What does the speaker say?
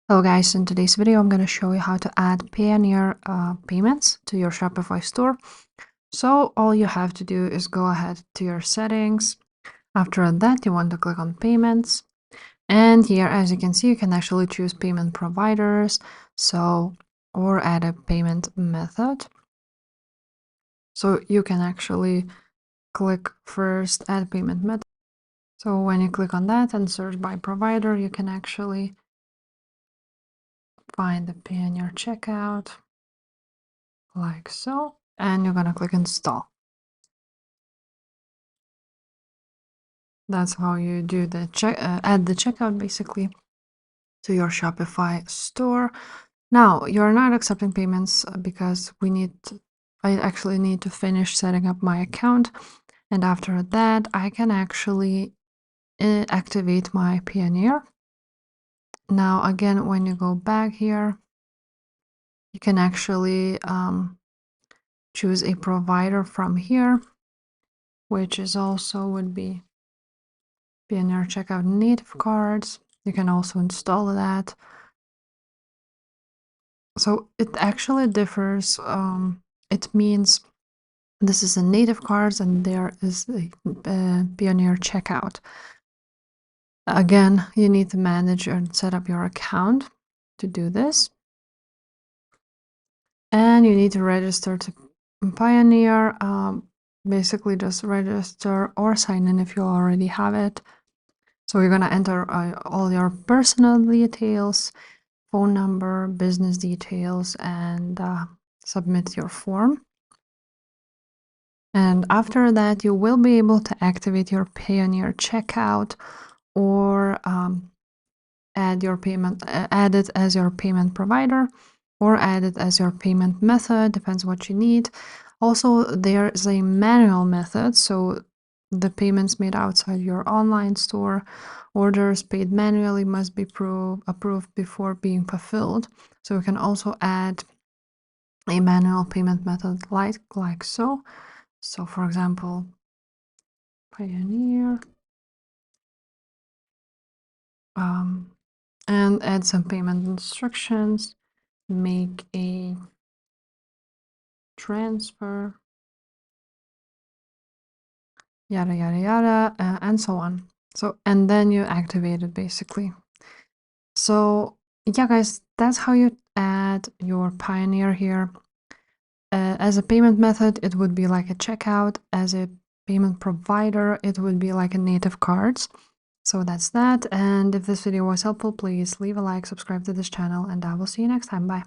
Hello guys, in today's video I'm going to show you how to add Payoneer payments to your Shopify store. So all you have to do is go ahead to your settings. After that you want to click on payments, and here as you can see you can actually choose payment providers or add a payment method. So you can actually click first add payment method. So when you click on that and search by provider, you can actually find the Payoneer checkout like so, and you're gonna click install. That's how you do the add the checkout basically to your Shopify store. Now you're not accepting payments because I actually need to finish setting up my account, and after that I can actually activate my Payoneer. Now again, when you go back here, you can actually choose a provider from here, which is also would be Payoneer checkout native cards. You can also install that. So it actually differs. It means this is a native cards and there is a Payoneer checkout. Again, you need to manage and set up your account to do this. And you need to register to Payoneer. Basically just register or sign in if you already have it. So you're going to enter all your personal details, phone number, business details, and submit your form. And after that, you will be able to activate your Payoneer checkout or add it as your payment provider or add it as your payment method, depends what you need. Also, there is a manual method, so the payments made outside your online store, orders paid manually must be approved before being fulfilled. So you can also add a manual payment method like so. So for example, Payoneer, and add some payment instructions, make a transfer, yada yada yada, and so on. So and then you activate it basically. So yeah guys, that's how you add your Payoneer here. As a payment method, it would be like a checkout. As a payment provider, it would be like a native cards. So that's that. And if this video was helpful, please leave a like, subscribe to this channel, and I will see you next time. Bye.